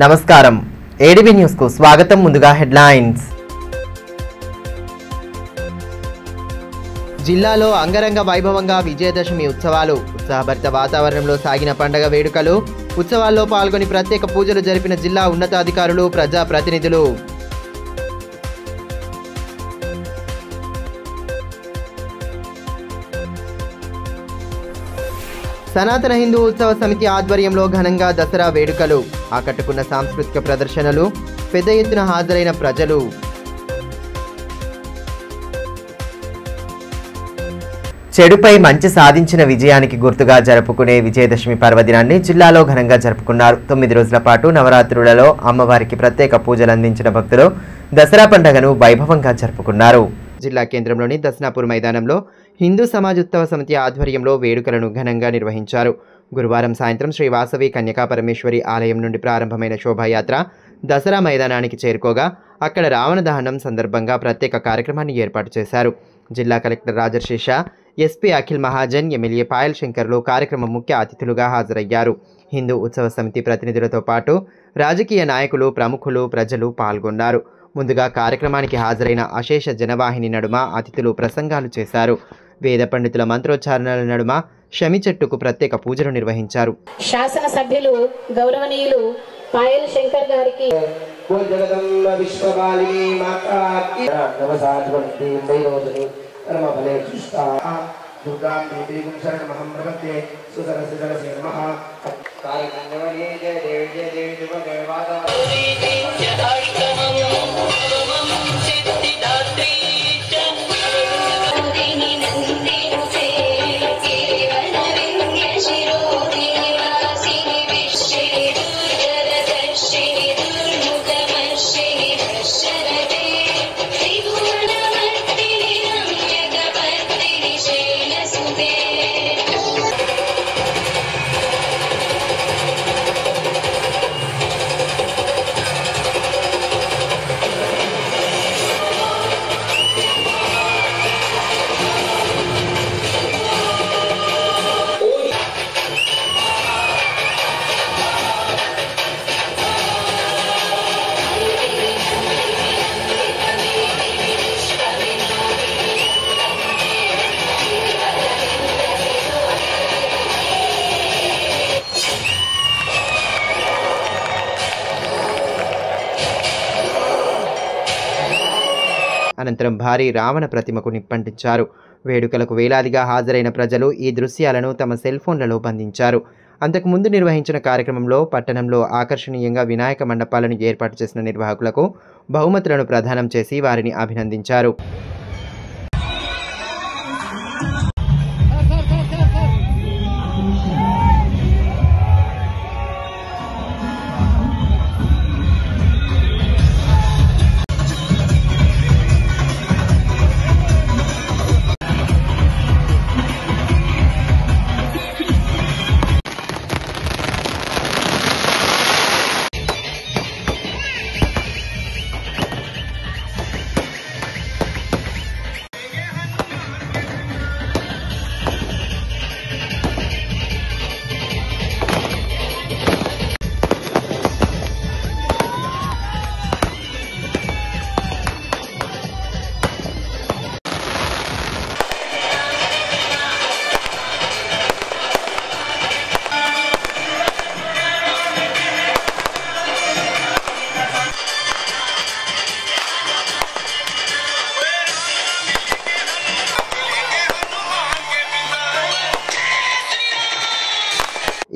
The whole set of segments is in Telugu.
నమస్కారం ఏడీబీ న్యూస్ కు స్వాగతం. ముందుగా హెడ్లైన్స్. జిల్లాలో అంగరంగ వైభవంగా విజయదశమి ఉత్సవాలు. ఉత్సాహభరిత వాతావరణంలో సాగిన పండగ వేడుకలు. ఉత్సవాల్లో పాల్గొని ప్రత్యేక పూజలు జరిపిన జిల్లా ఉన్నతాధికారులు, ప్రజా ప్రతినిధులు. సనాతన హిందూ ఉత్సవ సమితి ఆధ్వర్యంలో ఘనంగా దసరా వేడుకలు. ఆకట్టుకున్న సాంస్కృతిక ప్రదర్శనలు, పెద్ద ఎత్తున హాజరైన ప్రజలు. చెడుపై మంచి సాధించిన విజయానికి గుర్తుగా జరుపుకునే విజయదశమి పర్వదినాన్ని జిల్లాలో ఘనంగా జరుపుకున్నారు. 9 రోజుల పాటు నవరాత్రులలో అమ్మవారికి ప్రత్యేక పూజలు అందించిన భక్తులు దసరా పండుగను వైభవంగా జరుపుకున్నారు. జిల్లా కేంద్రంలోని దస్నాపూర్ మైదానంలో హిందూ సమాజ్ ఉత్సవ సమితి ఆధ్వర్యంలో వేడుకలను ఘనంగా నిర్వహించారు. గురువారం సాయంత్రం శ్రీ వాసవి కన్యకా పరమేశ్వరి ఆలయం నుండి ప్రారంభమైన శోభాయాత్ర దసరా మైదానానికి చేరుకోగా అక్కడ రావణ దహనం సందర్భంగా ప్రత్యేక కార్యక్రమాన్ని ఏర్పాటు చేశారు. జిల్లా కలెక్టర్ రాజర్షేష, ఎస్పీ అఖిల్ మహాజన్, ఎమ్మెల్యే పాయల్ శంకర్లు కార్యక్రమం ముఖ్య అతిథులుగా హాజరయ్యారు. హిందూ ఉత్సవ సమితి ప్రతినిధులతో పాటు రాజకీయ నాయకులు, ప్రముఖులు, ప్రజలు పాల్గొన్నారు. ముందుగా కార్యక్రమానికి హాజరైన అశేష జనవాహిని నడుమ అతిథులు ప్రసంగాలు చేశారు. వేద పండితుల మంత్రోచ్చారణల నడుమ శమి చెట్టుకు ప్రత్యేక పూజలు నిర్వహించారు. శాసన సభ్యులు గౌరవనీయులు పాయల్ శంకర్ గారికి అనంతరం భారీ రావణ ప్రతిమకు నిప్పంటించారు. వేడుకలకు వేలాదిగా హాజరైన ప్రజలు ఈ దృశ్యాలను తమ సెల్ ఫోన్లలో బంధించారు. అంతకుముందు నిర్వహించిన కార్యక్రమంలో పట్టణంలో ఆకర్షణీయంగా వినాయక మండపాలను ఏర్పాటు చేసిన నిర్వాహకులకు బహుమతులను ప్రదానం చేసి వారిని అభినందించారు.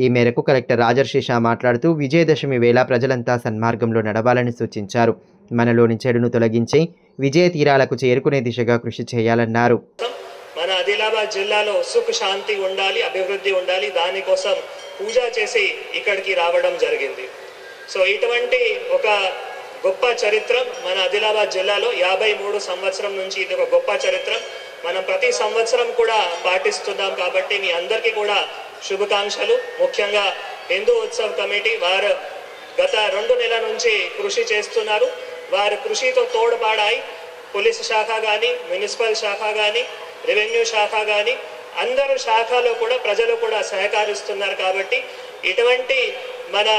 ఈ మేరకు కలెక్టర్ రాజర్షేష మాట్లాడుతూ విజయదశమి వేళ ప్రజలంతా సన్మార్గంలో నడవాలని సూచించారు. మనలోని చెడును తొలగించి విజయ తీరాలకు చేరుకునే దిశగా కృషి చేయాలన్నారు. మన ఆదిలాబాద్ జిల్లాలో సుఖ శాంతి ఉండాలి, అభివృద్ధి ఉండాలి, దానికోసం పూజ చేసి ఇక్కడికి రావడం జరిగింది. సో ఇటువంటి ఒక గొప్ప చరిత్ర మన ఆదిలాబాద్ జిల్లాలో 53 సంవత్సరం నుంచి ఇది ఒక గొప్ప చరిత్ర. మనం ప్రతి సంవత్సరం కూడా పాటిస్తున్నాం. కాబట్టి మీ అందరికీ కూడా శుభాకాంక్షలు. ముఖ్యంగా హిందూ ఉత్సవ్ కమిటీ వారు గత 2 నెలల నుంచి కృషి చేస్తున్నారు. వారి కృషితో తోడ్పడాయి పోలీస్ శాఖ కానీ, మున్సిపల్ శాఖ కానీ, రెవెన్యూ శాఖ కానీ అందరూ శాఖలో కూడా ప్రజలు కూడా సహకరిస్తున్నారు. కాబట్టి ఇటువంటి మన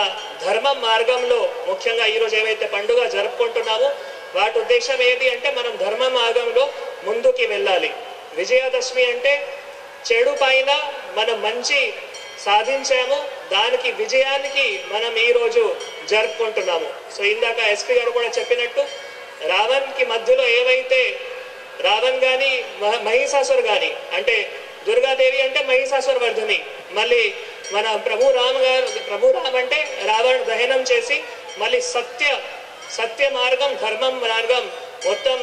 ధర్మం మార్గంలో ముఖ్యంగా ఈరోజు ఏవైతే పండుగ జరుపుకుంటున్నామో వాటి ఉద్దేశం ఏది అంటే మనం ధర్మ మార్గంలో ముందుకి వెళ్ళాలి. విజయదశమి అంటే చెడు పైన మనం మంచి సాధించాము, దానికి విజయానికి మనం ఈరోజు జరుపుకుంటున్నాము. సో ఇందాక ఎస్పీ గారు కూడా చెప్పినట్టు రావణ్కి మధ్యలో ఏవైతే రావణ్ కానీ మహిషాసుర్ కానీ అంటే దుర్గాదేవి అంటే మహిషాసుర వర్ధిని, మళ్ళీ మన ప్రభు రామ్ అంటే రావణ దహనం చేసి మళ్ళీ సత్య మార్గం ధర్మం మార్గం మొత్తం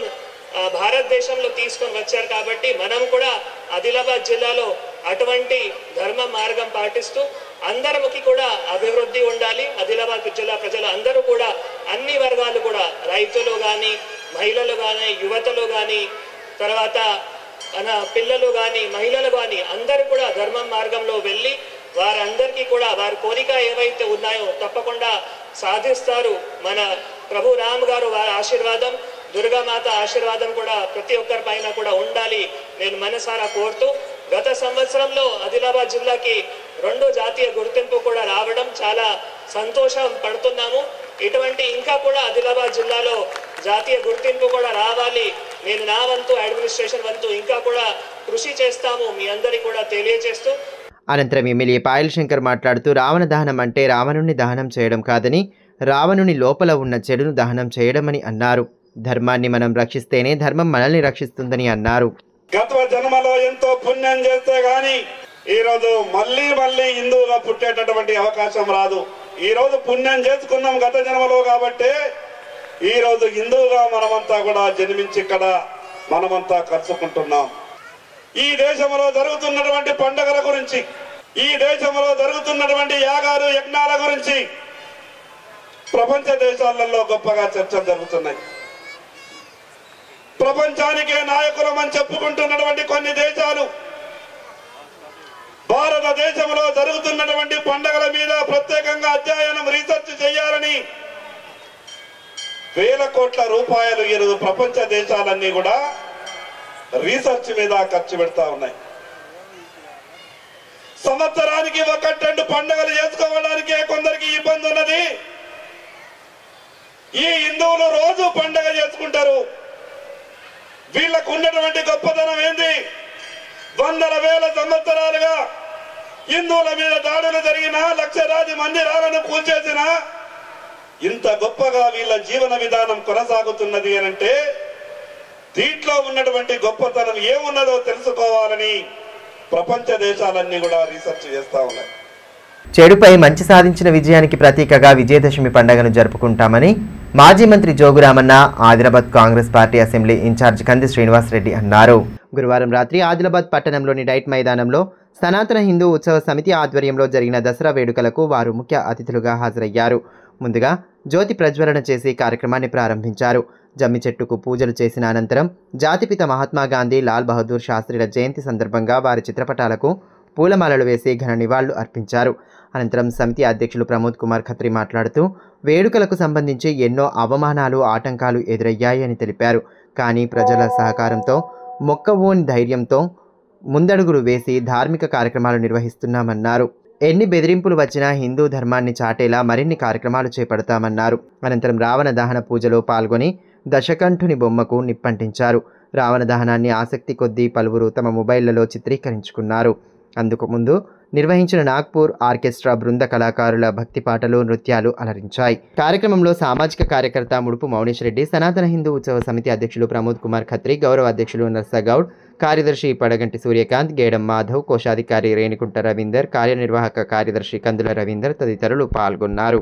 భారతదేశంలో తీసుకొని వచ్చారు. కాబట్టి మనం కూడా ఆదిలాబాద్ జిల్లాలో అటువంటి ధర్మ మార్గం పాటిస్తూ అందరికి కూడా అభివృద్ధి ఉండాలి. ఆదిలాబాద్ జిల్లా ప్రజలు అందరూ కూడా అన్ని వర్గాలు కూడా రైతులు కానీ మహిళలు కానీ యువతలు కానీ తర్వాత మన పిల్లలు కానీ మహిళలు కానీ అందరూ కూడా ధర్మం మార్గంలో వెళ్ళి వారందరికీ కూడా వారి కోరిక ఏవైతే ఉన్నాయో తప్పకుండా సాధిస్తారు. మన ప్రభు రామ్ గారు వారి ఆశీర్వాదం, దుర్గామాత ఆశీర్వాదం కూడా ప్రతి ఒక్కరి పైన కూడా ఉండాలి నేను మనసారా కోరుతూ, గత సంవత్సరంలో ఆదిలాబాద్ జిల్లాకి 2 జాతీయ గుర్తింపు కూడా రావడం చాలా సంతోషం పడుతున్నాము. ఇటువంటి ఇంకా కూడా ఆదిలాబాద్ జిల్లాలో జాతీయ గుర్తింపు కూడా రావాలి. నేను నా వంతు అడ్మినిస్ట్రేషన్ వంతు ఇంకా కూడా కృషి చేస్తాము మీ అందరికీ కూడా తెలియజేస్తూ. అనంతరం ఎమ్మెల్యే పాయల్ శంకర్ మాట్లాడుతూ రావణ దహనం అంటే రావణుని దహనం చేయడం కాదని రావణుని లోపల ఉన్న చెడును దహనం చేయడమని అన్నారు. ధర్మాన్ని మనం రక్షిస్తేనే ధర్మం మనల్ని రక్షిస్తుందని అన్నారు. గత జన్మలో ఎంతో పుణ్యం చేస్తే గాని ఈ రోజు మళ్ళీ హిందువుగా పుట్టేటటువంటి అవకాశం రాదు. ఈ రోజు పుణ్యం చేసుకున్నాం గత జన్మలో కాబట్టి ఈ రోజు హిందువుగా మనమంతా కూడా జన్మించి ఇక్కడ మనమంతా కలుసుకుంటున్నాం. ఈ దేశంలో జరుగుతున్నటువంటి పండుగల గురించి, ఈ దేశంలో జరుగుతున్నటువంటి యాగాలు యజ్ఞాల గురించి ప్రపంచ దేశాలలో గొప్పగా చర్చలు జరుగుతున్నాయి. ప్రపంచానికే నాయకులమని చెప్పుకుంటున్నటువంటి కొన్ని దేశాలు భారతదేశంలో జరుగుతున్నటువంటి పండుగల మీద ప్రత్యేకంగా అధ్యయనం రీసెర్చ్ చేయాలని వేల కోట్ల రూపాయలు ఈరోజు ప్రపంచ దేశాలన్నీ కూడా రీసెర్చ్ మీద ఖర్చు పెడతా ఉన్నాయి. సంవత్సరానికి 1-2 పండుగలు చేసుకోవడానికే కొందరికి ఇబ్బంది ఉన్నది. ఈ హిందువులు రోజు పండుగ చేసుకుంటారు. వీళ్ళకు ఉన్నటువంటి గొప్పతనం ఏంది? వందల వేల సంవత్సరాలుగా హిందువుల మీద దాడులు జరిగినా, లక్షలాది మందిరాలను కూల్చేసినా ఇంత గొప్పగా వీళ్ళ జీవన విధానం కొనసాగుతున్నది అనంటే దీంట్లో ఉన్నటువంటి గొప్పతనం ఏమున్నదో తెలుసుకోవాలని ప్రపంచ దేశాలన్నీ కూడా రీసెర్చ్ చేస్తా ఉన్నాయి. చెడుపై మంచి సాధించిన విజయానికి ప్రతీకగా విజయదశమి పండుగను జరుపుకుంటామని మాజీ మంత్రి Jogu Ramanna, Adilabad Congress party assembly incharge Kandi Srinivas Reddy అన్నారు. గురువారం రాత్రి ఆదిలాబాద్ పట్టణంలోని డైట్ మైదానంలో సనాతన హిందూ ఉత్సవ సమితి ఆధ్వర్యంలో జరిగిన దసరా వేడుకలకు వారు ముఖ్య అతిథులుగా హాజరయ్యారు. ముందుగా జ్యోతి ప్రజ్వలన చేసి కార్యక్రమాన్ని ప్రారంభించారు. జమ్మి చెట్టుకు పూజలు చేసిన అనంతరం జాతిపిత మహాత్మా గాంధీ, లాల్ బహదూర్ శాస్త్రిల జయంతి సందర్భంగా వారి చిత్రపటాలకు పూలమాలలు వేసి ఘన నివాళులు అర్పించారు. అనంతరం సమితి అధ్యక్షులు ప్రమోద్ కుమార్ ఖత్రి మాట్లాడుతూ వేడుకలకు సంబంధించి ఎన్నో అవమానాలు, ఆటంకాలు ఎదురయ్యాయని తెలిపారు. కానీ ప్రజల సహకారంతో, మొక్కవోని ధైర్యంతో ముందడుగులు వేసి ధార్మిక కార్యక్రమాలు నిర్వహిస్తున్నామన్నారు. ఎన్ని బెదిరింపులు వచ్చినా హిందూ ధర్మాన్ని చాటేలా మరిన్ని కార్యక్రమాలు చేపడతామన్నారు. అనంతరం రావణ దహన పూజలో పాల్గొని దశకంఠుని బొమ్మకు నిప్పంటించారు. రావణ దహనాన్ని ఆసక్తి కొద్దీ పలువురు తమ మొబైళ్లలో చిత్రీకరించుకున్నారు. అందుకు ముందు నిర్వహించిన నాగ్పూర్ ఆర్కెస్ట్రా బృంద కళాకారుల భక్తి పాటలు, నృత్యాలు అలరించాయి. కార్యక్రమంలో సామాజిక కార్యకర్త ముడుపు మౌనేష్ రెడ్డి, సనాతన హిందూ ఉత్సవ సమితి అధ్యక్షులు ప్రమోద్ కుమార్ ఖత్రి, గౌరవ అధ్యక్షులు నర్సగౌడ్, కార్యదర్శి పడగంటి సూర్యకాంత్, గేడం మాధవ్, కోశాధికారి రేణికుంట రవీందర్, కార్యనిర్వాహక కార్యదర్శి కందుల రవీందర్ తదితరులు పాల్గొన్నారు.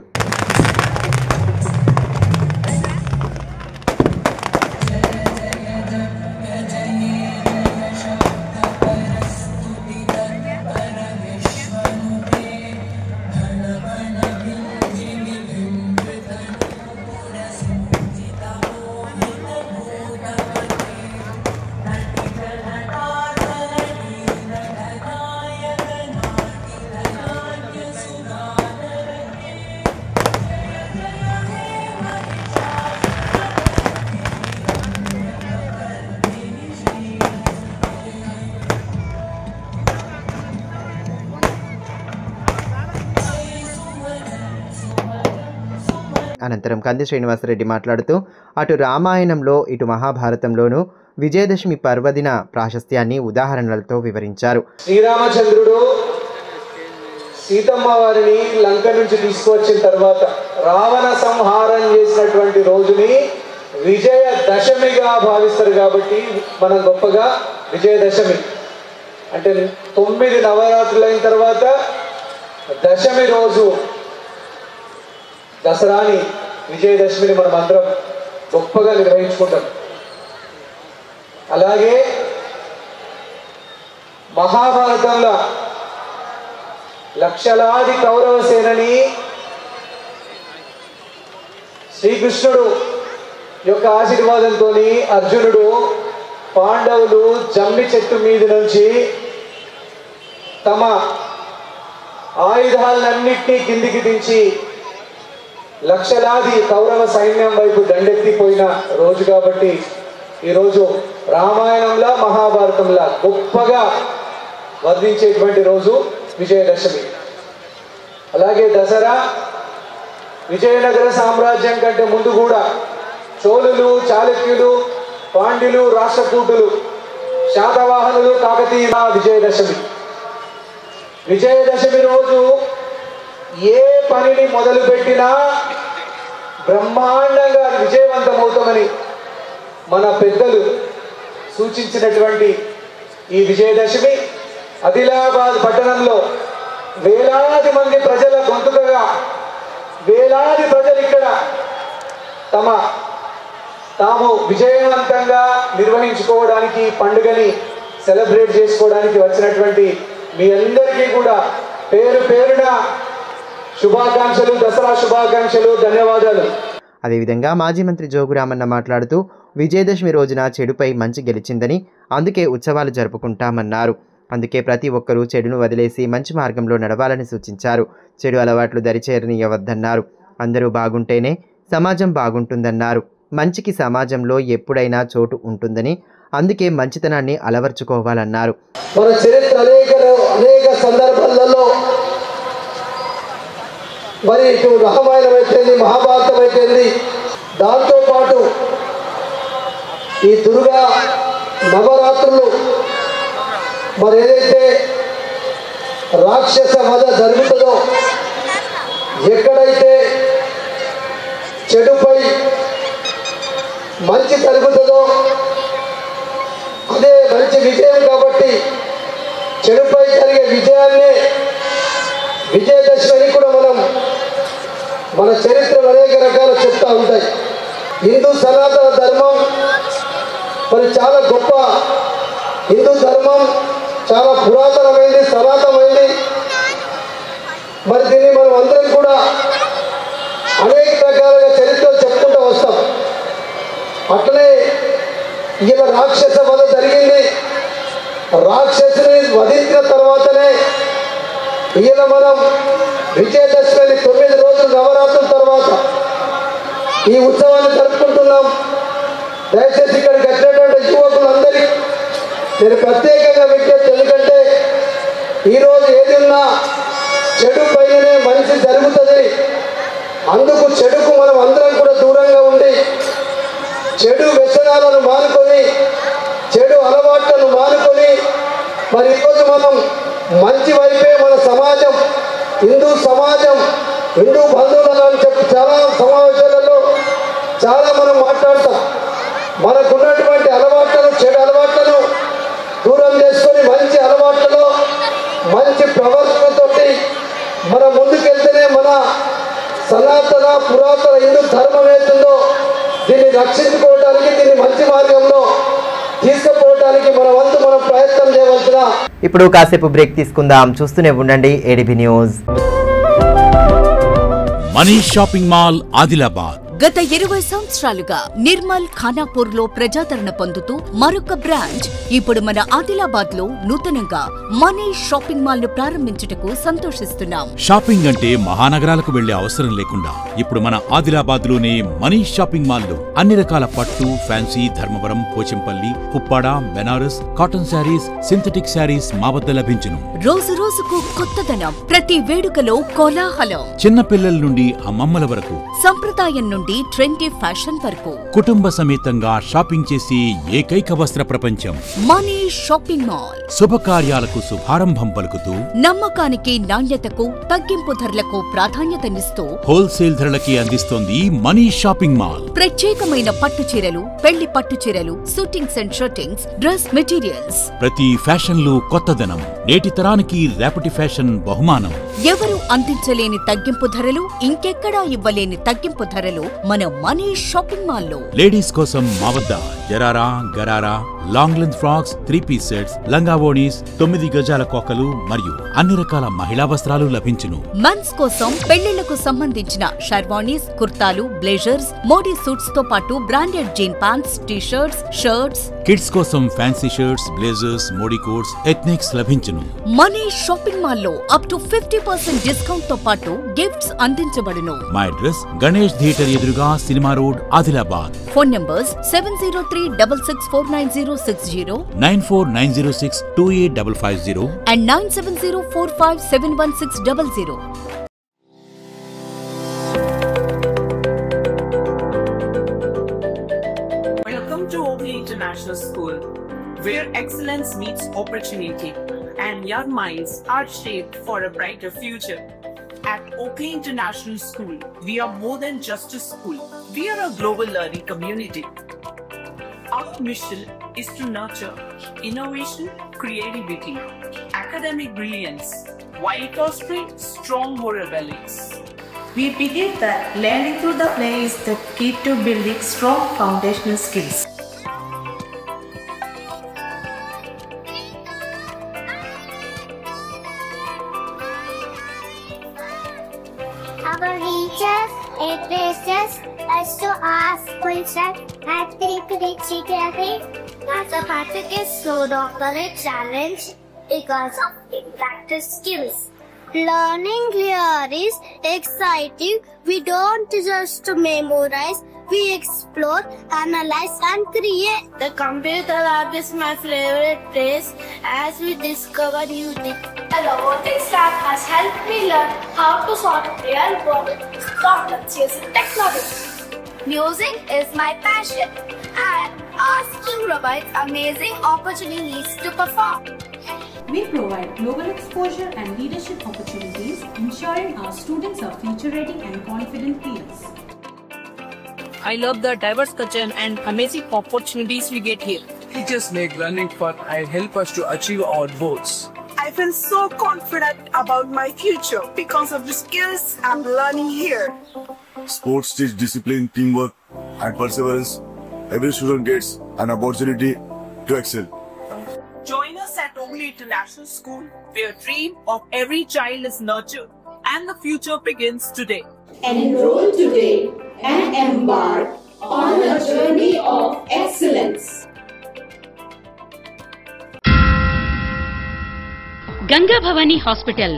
అనంతరం కంది శ్రీనివాసరెడ్డి మాట్లాడుతూ అటు రామాయణంలో ఇటు మహాభారతంలోనూ విజయదశమి పర్వదిన ప్రాశస్త్యాన్ని ఉదాహరణలతో వివరించారు. శ్రీరామచంద్రుడు సీతమ్మ వారిని లంక నుంచి తీసుకువచ్చిన తర్వాత రావణ సంహారం చేసినటువంటి రోజుని విజయదశమిగా భావిస్తారు. కాబట్టి మనం గొప్పగా విజయదశమి అంటే 9 నవరాత్రులైన తర్వాత దశమి రోజు దసరాని విజయదశమిని మనం అందరం గొప్పగా నిర్వహించుకుంటాం. అలాగే మహాభారతంలో లక్షలాది కౌరవ సేనని శ్రీకృష్ణుడు యొక్క ఆశీర్వాదంతో అర్జునుడు పాండవులు జమ్మి చెట్టు మీద నుంచి తమ ఆయుధాలన్నింటినీ కిందికి దించి లక్షలాది కౌరవ సైన్యం వైపు దండెత్తిపోయిన రోజు. కాబట్టి ఈరోజు రామాయణంలో మహాభారతంలో గొప్పగా వర్ణించేటువంటి రోజు విజయదశమి. అలాగే దసరా విజయనగర సామ్రాజ్యం కంటే ముందు కూడా చోళులు, చాళుక్యులు, పాండ్యులు, రాష్ట్రకూటులు, శాతవాహనులు, కాకతీయుల విజయదశమి. విజయదశమి రోజు ఏ పనిని మొదలుపెట్టినా బ్రహ్మాండంగా విజయవంతమవుతామని మన పెద్దలు సూచించినటువంటి ఈ విజయదశమి ఆదిలాబాద్ పట్టణంలో వేలాది మంది ప్రజల గొంతుకగా వేలాది ప్రజలు ఇక్కడ తాము విజయవంతంగా నిర్వహించుకోవడానికి పండుగని సెలబ్రేట్ చేసుకోవడానికి వచ్చినటువంటి మీ అందరికీ కూడా పేరు పేరున శుభాకాంక్షలు, దసరా శుభాకాంక్షలు, ధన్యవాదాలు. అదేవిధంగా మాజీ మంత్రి జోగురామన్న మాట్లాడుతూ విజయదశమి రోజున చెడుపై మంచి గెలిచిందని, అందుకే ఉత్సవాలు జరుపుకుంటామన్నారు. అందుకే ప్రతి ఒక్కరూ చెడును వదిలేసి మంచి మార్గంలో నడవాలని సూచించారు. చెడు అలవాట్లు దరిచేరనియవద్దన్నారు. అందరూ బాగుంటేనే సమాజం బాగుంటుందన్నారు. మంచికి సమాజంలో ఎప్పుడైనా చోటు ఉంటుందని, అందుకే మంచితనాన్ని అలవర్చుకోవాలన్నారు. మన చరిత్ర అనేక సందర్భాలలో మరి ఇటు రామాయణం అయితేంది, మహాభారతం అయితేంది, దాంతోపాటు ఈ దుర్గా నవరాత్రులు మరి ఏదైతే రాక్షస వధ జరుగుతుందో, ఎక్కడైతే చెడుపై మంచి జరుగుతుందో అదే మంచి విజయం. కాబట్టి చెడుపై జరిగే విజయాన్నే విజయదశమి కూడా మన చరిత్రలు అనేక రకాలు చెప్తూ ఉంటాయి. హిందూ సనాతన ధర్మం మరి చాలా గొప్ప, హిందూ ధర్మం చాలా పురాతనమైంది, సనాతనమైంది. మరి దీన్ని మనం అందరం కూడా అనేక రకాలుగా చరిత్రలు చెప్పుకుంటూ వస్తాం. అట్లనే ఈయన రాక్షస వధ జరిగింది. రాక్షసుని వధించిన తర్వాతనే ఈయన మనం విజయదశమి 9 రోజులు నవరాత్రుల తర్వాత ఈ ఉత్సవాన్ని జరుపుకుంటున్నాం. దయచేసి ఇక్కడికి వచ్చినటువంటి యువకులందరికీ నేను ప్రత్యేకంగా విజ్ఞప్తి, ఎందుకంటే ఈరోజు ఏది ఉన్నా చెడు పైననే మంచి జరుగుతుంది. అందుకు చెడుకు మనం అందరం కూడా దూరంగా ఉండి చెడు వ్యసనాలను మానుకొని, చెడు అలవాట్లను మానుకొని మరి ఈరోజు మనం మంచి వైపే మన సమాజం, హిందూ సమాజం, హిందూ బంధువులను అని చెప్పి చాలా సమావేశాలలో చాలా మనం మాట్లాడతాం. మనకున్నటువంటి అలవాట్లను, చెడు అలవాట్లను దూరం చేసుకొని మంచి అలవాట్లలో మంచి ప్రవర్తనతోటి మనం ముందుకెళ్తేనే మన సనాతన పురాతన హిందూ ధర్మం ఏతుందో దీన్ని రక్షించుకోవడానికి, దీన్ని మంచి మార్గంలో తీసుకుపోవడానికి మన వంతు మనం ప్రయత్నం చేయవలసిన. ఇప్పుడు కాసేపు బ్రేక్ తీసుకుందాం. చూస్తూనే ఉండండి ADB news. Manish shopping mall Adilabad గత 20 సంవత్సరాలుగా నిర్మల్ ఖానాపూర్ లో ప్రజాదరణ పొందుతూ మరొక బ్రాంచ్ ఇప్పుడు మన ఆదిలాబాద్ లో నూతనంగా మనీ షాపింగ్ మాల్ ను ప్రారంభించుటకు సంతోషిస్తున్నాం. షాపింగ్ అంటే మహానగరాలకు వెళ్లే అవసరం లేకుండా ఇప్పుడు మన ఆదిలాబాద్ లోనే మనీ షాపింగ్ మాల్ లో అన్ని రకాల పట్టు, fancy, Dharmavaram, Pochampalli, Uppada, Banaras, cotton sarees, synthetic sarees మా వద్ద లభించును. రోజు రోజుకు కొత్తదనం, ప్రతి వేడుకలో కోలాహలం. చిన్న పిల్లల నుండి అమ్మమ్మల వరకు, సంప్రదాయం నుండి ట్రెండీ ఫ్యాషన్ వరకు కుటుంబ సమేతంగా షాపింగ్ చేసి ఏకైక వస్త్ర ప్రపంచం మనీ షాపింగ్ మాల్. శుభకార్యాలకు శుభారంభం పలుకుతూ, నమ్మకానికి, నాణ్యతకు, తగ్గింపు ధరలకు ప్రాధాన్యతనిస్తూ హోల్సేల్ ధరలకి అందిస్తోంది మనీ షాపింగ్ మాల్. ప్రత్యేకమైన పట్టు చీరలు, పెళ్లి పట్టు చీరలు, shootings and shirtings, dress materials. ప్రతి ఫ్యాషన్ లో కొత్తదనం, నేటి తరానికి రేపటి ఫ్యాషన్ బహుమానం. ఎవరు అందించలేని తగ్గింపు ధరలు, ఇంకెక్కడా ఇవ్వలేని తగ్గింపు ధరలు మన మనీ షాపింగ్ మాల్ లో. లేడీస్ కోసం మా వద్ద జరారా, gharara, long length frocks, 3-piece sets, లంగావోణీస్, 9 గజాల కోకలు మరియు అన్ని రకాల మహిళా వస్త్రాలు లభించును. మెన్స్ కోసం పెళ్లిళ్లకు సంబంధించిన షర్వానీస్, కుర్తాలు, బ్లేజర్స్, మోడీ సూట్స్ తో పాటు branded jean pants, T-shirts, shirts. Kids కోసం fancy shirts, blazers, Modi coats, ethnics లభించును. మనీ షాపింగ్ మాల్ లో అప్ టు 50% డిస్కౌంట్ తో పాటు గిఫ్ట్స్ అందించబడును. మా అడ్రస్ గణేష్ థియేటర్ ఎదురుగా, cinema road, Adilabad. Phone numbers 703-6649-060, 9490628550 and 9704571600. Welcome to Oakley International School, where excellence meets opportunity and young minds are shaped for a brighter future. At Oakley International School, we are more than just a school. We are a global learning community. Our mission is to nurture innovation, creativity, academic brilliance, while fostering strong moral values. We believe that learning through the play is the key to building strong foundational skills. Our teachers encourage us to ask questions and think critically. As a practice is so dominant challenge because of practice skills. Learning here is exciting. We don't just memorize, we explore, analyze and create. The computer lab is my favorite place as we discover new things. The robotics lab has helped me learn how to solve real world problems using technology. Music is my passion and asking provides amazing opportunities to perform. We provide global exposure and leadership opportunities, ensuring our students are future-ready and confident peers. I love the diverse culture and amazing opportunities we get here. Teachers make learning fun and help us to achieve our goals. I feel so confident about my future because of the skills I'm learning here. Sports teach discipline, teamwork, and perseverance. Every student gets an opportunity to excel. Join us at Oakley International School, where dream of every child is nurtured and the future begins today. Enroll today and embark on a journey of excellence. Ganga Bhavani hospital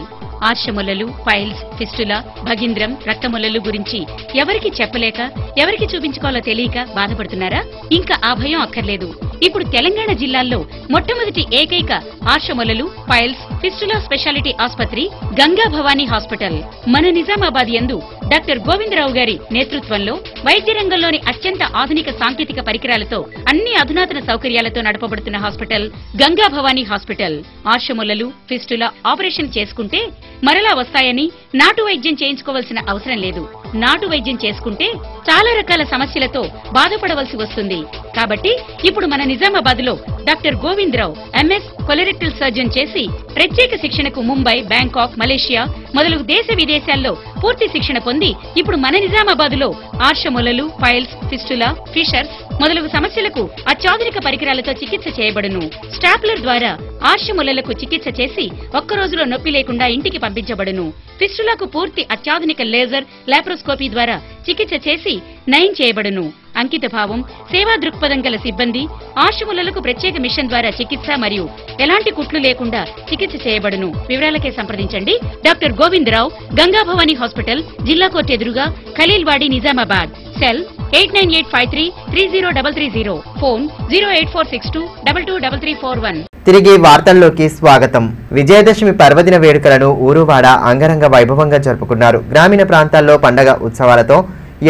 ఆర్షములలు, పైల్స్, ఫిస్టులా, భగింద్రం, రక్తములలు గురించి ఎవరికి చెప్పలేక, ఎవరికి చూపించుకోవాలో తెలియక బాధపడుతున్నారా? ఇంకా ఆ భయం అక్కర్లేదు. ఇప్పుడు తెలంగాణ జిల్లాల్లో మొట్టమొదటి ఏకైక ఆర్షములలు, పైల్స్, ఫిస్టులా స్పెషాలిటీ ఆసుపత్రి గంగా భవానీ హాస్పిటల్ మన నిజామాబాద్ యందు డాక్టర్ గోవిందరావు గారి నేతృత్వంలో వైద్య రంగంలోని అత్యంత ఆధునిక సాంకేతిక పరికరాలతో అన్ని అధునాతన సౌకర్యాలతో నడపబడుతున్న హాస్పిటల్ గంగా భవానీ హాస్పిటల్. ఆర్షములలు, ఫిస్టులా ఆపరేషన్ చేసుకుంటే మరలా వస్తాయని నాటు వైద్యం చేయించుకోవాల్సిన అవసరం లేదు. నాటు వైద్యం చేసుకుంటే చాలా రకాల సమస్యలతో బాధపడవలసి వస్తుంది. కాబట్టి ఇప్పుడు మన నిజామాబాద్ లో doctor Govindarao MS colorectal surgeon చేసి ప్రత్యేక శిక్షణకు ముంబై, బ్యాంకాక్, మలేషియా మొదలగు దేశ విదేశాల్లో పూర్తి శిక్షణ పొంది ఇప్పుడు మన నిజామాబాద్ లో ఆర్షములలు, పైల్స్, ఫిస్టులా, ఫిషర్స్ మొదలగు సమస్యలకు అత్యాధునిక పరికరాలతో చికిత్స చేయబడును. స్టాప్లర్ ద్వారా ఆర్షములలకు చికిత్స చేసి ఒక్క రోజులో నొప్పి లేకుండా ఇంటికి పంపించబడును. ఫిస్టులకు పూర్తి అత్యాధునిక లేజర్ లాప్రోస్కోపీ ద్వారా చికిత్స చేసి నయం చేయబడును. అంకిత భావం, సేవా దృక్పథం గల సిబ్బంది, ఆర్షములలకు ప్రత్యేక మిషన్ ద్వారా చికిత్స మరియు ఎలాంటి కుట్లు లేకుండా చికిత్స చేయబడును. వివరాలకే సంప్రదించండి డాక్టర్ గోవిందరావు, గంగా భవానీ హాస్పిటల్, జిల్లా కోర్టు ఎదురుగా, ఖలీల్వాడి, నిజామాబాద్. సెల్ 8985330330. ఫోన్ 08462223341. తిరిగి వార్తల్లోకి స్వాగతం. విజయదశమి పర్వదిన వేడుకలను ఊరువాడ అంగరంగ వైభవంగా జరుపుకున్నారు. గ్రామీణ ప్రాంతాల్లో పండగ ఉత్సవాలతో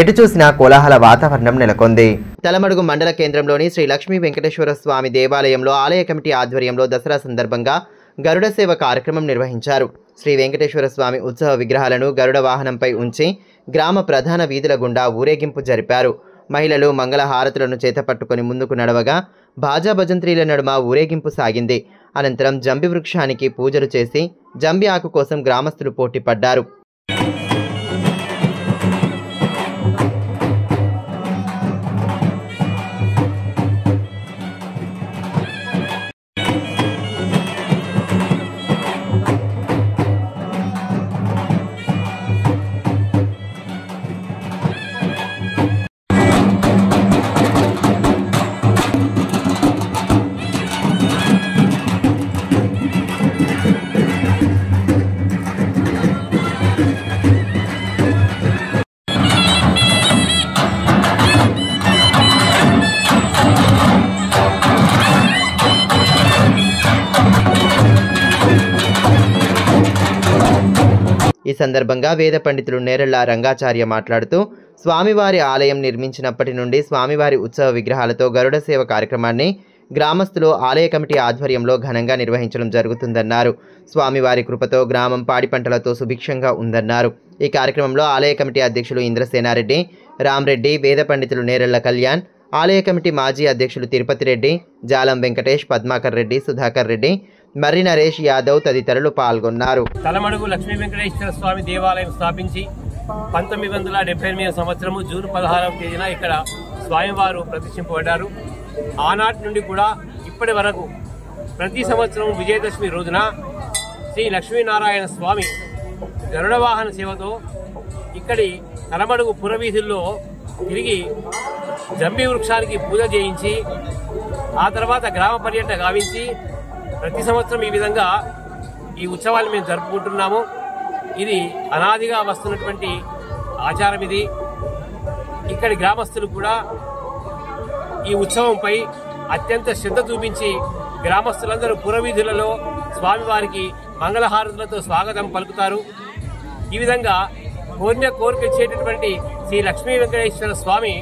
ఎటు చూసినా కోలాహల వాతావరణం నెలకొంది. తలమడుగు మండల కేంద్రంలోని శ్రీ లక్ష్మీ వెంకటేశ్వర స్వామి దేవాలయంలో ఆలయ కమిటీ ఆధ్వర్యంలో దసరా సందర్భంగా గరుడ సేవ కార్యక్రమం నిర్వహించారు. శ్రీ వెంకటేశ్వర స్వామి ఉత్సవ విగ్రహాలను గరుడ వాహనంపై ఉంచి గ్రామ ప్రధాన వీధుల గుండా ఊరేగింపు జరిపారు. మహిళలు మంగళ హారతులను చేతపట్టుకుని ముందుకు నడవగా బాజా భజంత్రీల నడుమ ఊరేగింపు సాగింది. అనంతరం జంబి వృక్షానికి పూజలు చేసి జంబి ఆకు కోసం గ్రామస్తులు పోటీ పడ్డారు. ఈ సందర్భంగా వేద పండితులు నేరెళ్ల రంగాచార్య మాట్లాడుతూ స్వామివారి ఆలయం నిర్మించినప్పటి నుండి స్వామివారి ఉత్సవ విగ్రహాలతో గరుడ సేవ కార్యక్రమాన్ని గ్రామస్తులు ఆలయ కమిటీ ఆధ్వర్యంలో ఘనంగా నిర్వహించడం జరుగుతుందన్నారు. స్వామివారి కృపతో గ్రామం పాడి పంటలతో సుభిక్షంగా ఉందన్నారు. ఈ కార్యక్రమంలో ఆలయ కమిటీ అధ్యక్షులు ఇంద్రసేనారెడ్డి, రామ్రెడ్డి, వేద పండితులు నేరెళ్ల కళ్యాణ్, ఆలయ కమిటీ మాజీ అధ్యక్షులు తిరుపతి రెడ్డి, జాలం వెంకటేష్, పద్మాకర్ రెడ్డి, సుధాకర్ రెడ్డి, మర్రి నరేష్ యాదవ్ తదితరులు పాల్గొన్నారు. తలమడుగు లక్ష్మీ వెంకటేశ్వర స్వామి దేవాలయం స్థాపించి 1978 సంవత్సరము జూన్ 16వ తేదీన ఇక్కడ స్వామివారు ప్రతిష్ఠింపబడ్డారు. ఆనాటి నుండి కూడా ఇప్పటి వరకు ప్రతి సంవత్సరం విజయదశమి రోజున శ్రీ లక్ష్మీనారాయణ స్వామి గరుడ వాహన సేవతో ఇక్కడి తలమడుగు పురవీధుల్లో తిరిగి జంబి వృక్షానికి పూజ చేయించి ఆ తర్వాత గ్రామ పర్యటన గావించి ప్రతి సంవత్సరం ఈ విధంగా ఈ ఉత్సవాలు మేము జరుపుకుంటున్నాము. ఇది అనాదిగా వస్తున్నటువంటి ఆచారం. ఇది ఇక్కడి గ్రామస్తులు కూడా ఈ ఉత్సవంపై అత్యంత శ్రద్ధ చూపించి గ్రామస్తులందరూ పురవీధులలో స్వామివారికి మంగళహారతులతో స్వాగతం పలుకుతారు. ఈ విధంగా కోరిన కోరిక ఇచ్చేటటువంటి శ్రీ లక్ష్మీ వెంకటేశ్వర స్వామి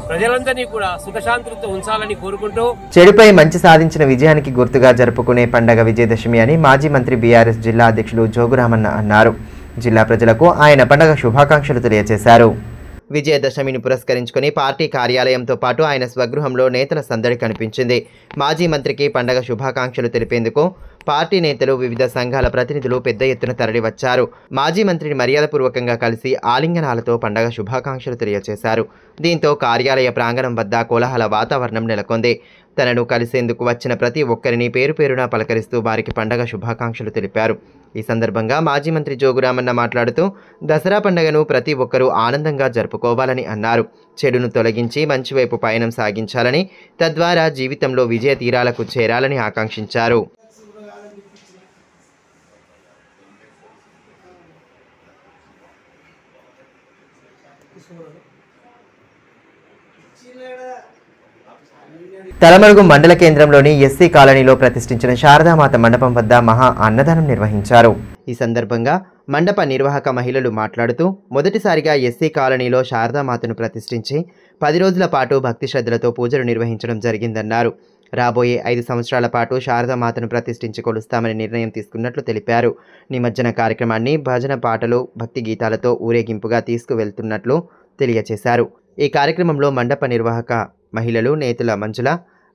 ప్రజలందరినీ కూడా సుఖశాంతులతో ఉంచాలని కోరుకుంటూ చెడుపై మంచి సాధించిన విజయానికి గుర్తుగా జరుపుకునే పండగ విజయదశమి అని మాజీ మంత్రి బీఆర్ఎస్ జిల్లా అధ్యక్షులు జోగురామన్న అన్నారు. జిల్లా ప్రజలకు ఆయన పండగ శుభాకాంక్షలు తెలియజేశారు. విజయదశమిని పురస్కరించుకుని పార్టీ కార్యాలయంతో పాటు ఆయన స్వగృహంలో నేతల సందడి కనిపించింది. మాజీ మంత్రికి పండగ శుభాకాంక్షలు తెలిపేందుకు పార్టీ నేతలు, వివిధ సంఘాల ప్రతినిధులు పెద్ద ఎత్తున తరలివచ్చారు. మాజీ మంత్రిని మర్యాదపూర్వకంగా కలిసి ఆలింగనాలతో పండగ శుభాకాంక్షలు తెలియజేశారు. దీంతో కార్యాలయ ప్రాంగణం వద్ద కోలాహల వాతావరణం నెలకొంది. తనను కలిసేందుకు వచ్చిన ప్రతి ఒక్కరిని పేరు పేరున పలకరిస్తూ వారికి పండగ శుభాకాంక్షలు తెలిపారు. ఈ సందర్భంగా మాజీ మంత్రి జోగురామన్న మాట్లాడుతూ దసరా పండుగను ప్రతి ఒక్కరూ ఆనందంగా జరుపుకోవాలని అన్నారు. చెడును తొలగించి మంచి వైపు పయనం సాగించాలని, తద్వారా జీవితంలో విజయ తీరాలకు చేరాలని ఆకాంక్షించారు. తలమడుగు మండల కేంద్రంలోని ఎస్సీ కాలనీలో ప్రతిష్ఠించిన శారదామాత మండపం వద్ద మహా అన్నదానం నిర్వహించారు. ఈ సందర్భంగా మండప నిర్వాహక మహిళలు మాట్లాడుతూ మొదటిసారిగా ఎస్సీ కాలనీలో శారదామాతను ప్రతిష్ఠించి 10 రోజుల పాటు భక్తి శ్రద్ధలతో పూజలు నిర్వహించడం జరిగిందన్నారు. రాబోయే 5 సంవత్సరాల పాటు శారదామాతను ప్రతిష్ఠించి కొలుస్తామని నిర్ణయం తీసుకున్నట్లు తెలిపారు. నిమజ్జన కార్యక్రమాన్ని భజన పాటలు, భక్తి గీతాలతో ఊరేగింపుగా తీసుకువెళ్తున్నట్లు తెలియజేశారు. ఈ కార్యక్రమంలో మండప నిర్వాహక మహిళలు, నేతల మంజుల,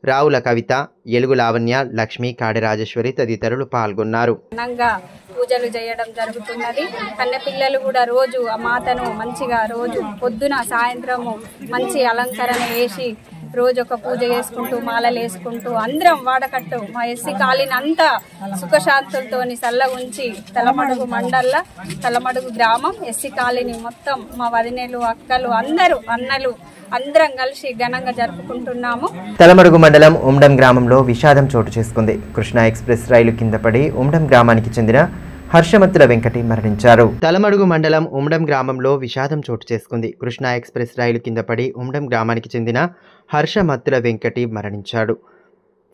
రావుల కవిత, ఎలుగు లావణ్య, లక్ష్మి, కాడె రాజేశ్వరి తదితరులు పాల్గొన్నారు. పూజలు చేయడం జరుగుతున్నది. కన్నెపిల్లలు కూడా రోజు ఆ మాతను మంచిగా రోజు పొద్దున సాయంత్రము మంచి అలంకరణ వేసి రోజు ఒక పూజ చేసుకుంటూ మాలలు వేసుకుంటూ అందరం వాడకట్టు మా ఎస్సీ కాలనీ అంతా సుఖశాంతులతోని చల్లగా ఉంచి తలమడుగు మండల్ల తలమడుగు గ్రామం ఎస్సీ కాలనీ మొత్తం మా వదినేలు అక్కలు అందరూ అన్నలు అందరం కలిసి ఘనంగా జరుపుకుంటున్నాము. తలమడుగు మండలం ఉమ్డం గ్రామంలో విషాదం చోటు చేసుకుంది. కృష్ణా ఎక్స్ప్రెస్ రైలు కింద పడి ఉమ్డం గ్రామానికి చెందిన హర్షమత్తుల వెంకటి మరణించారు. తలమడుగు మండలం ఉమ్డం గ్రామంలో విషాదం చోటు చేసుకుంది. కృష్ణా ఎక్స్ప్రెస్ రైలు కింద పడి ఉమ్డం గ్రామానికి చెందిన హర్షమత్తుల వెంకటి మరణించాడు.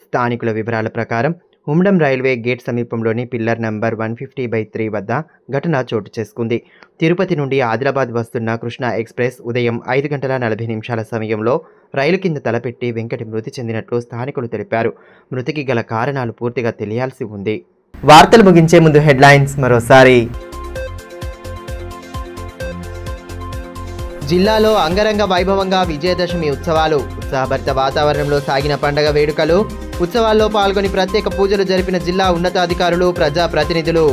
స్థానికుల వివరాల ప్రకారం ఉమ్డం రైల్వే గేట్ సమీపంలోని పిల్లర్ నంబర్ 150/3 వద్ద ఘటన చోటు చేసుకుంది. తిరుపతి నుండి ఆదిలాబాద్ వస్తున్న కృష్ణా ఎక్స్ప్రెస్ ఉదయం 5:40 సమయంలో రైలు కింద తలపెట్టి వెంకటి మృతి చెందినట్లు స్థానికులు తెలిపారు. మృతికి గల కారణాలు పూర్తిగా తెలియాల్సి ఉంది. వార్తలు ముగించే ముందు హెడ్లైన్స్ మరోసారి. జిల్లాలో అంగరంగ వైభవంగా విజయదశమి ఉత్సవాలు. ఉత్సాహభరిత వాతావరణంలో సాగిన పండగ వేడుకలు. ఉత్సవాల్లో పాల్గొని ప్రత్యేక పూజలు జరిపిన జిల్లా ఉన్నతాధికారులు, ప్రజాప్రతినిధులు.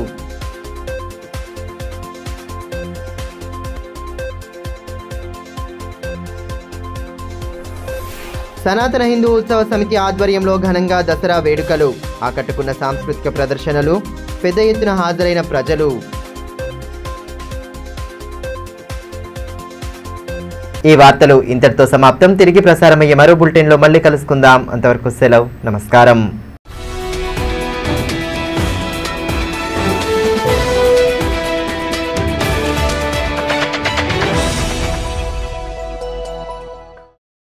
సనాతన హిందూ ఉత్సవ సమితి ఆధ్వర్యంలో ఘనంగా దసరా వేడుకలు. ఆకట్టుకున్న సాంస్కృతిక ప్రదర్శనలు. పెద్ద ఎత్తున హాజరైన ప్రజలు. ఈ వార్తలు ఇంతటితో సమాప్తం. తిరిగి ప్రసారమయ్యే మరో బులెటిన్లో మళ్ళీ కలుసుకుందాం. అంతవరకు సెలవు. నమస్కారం.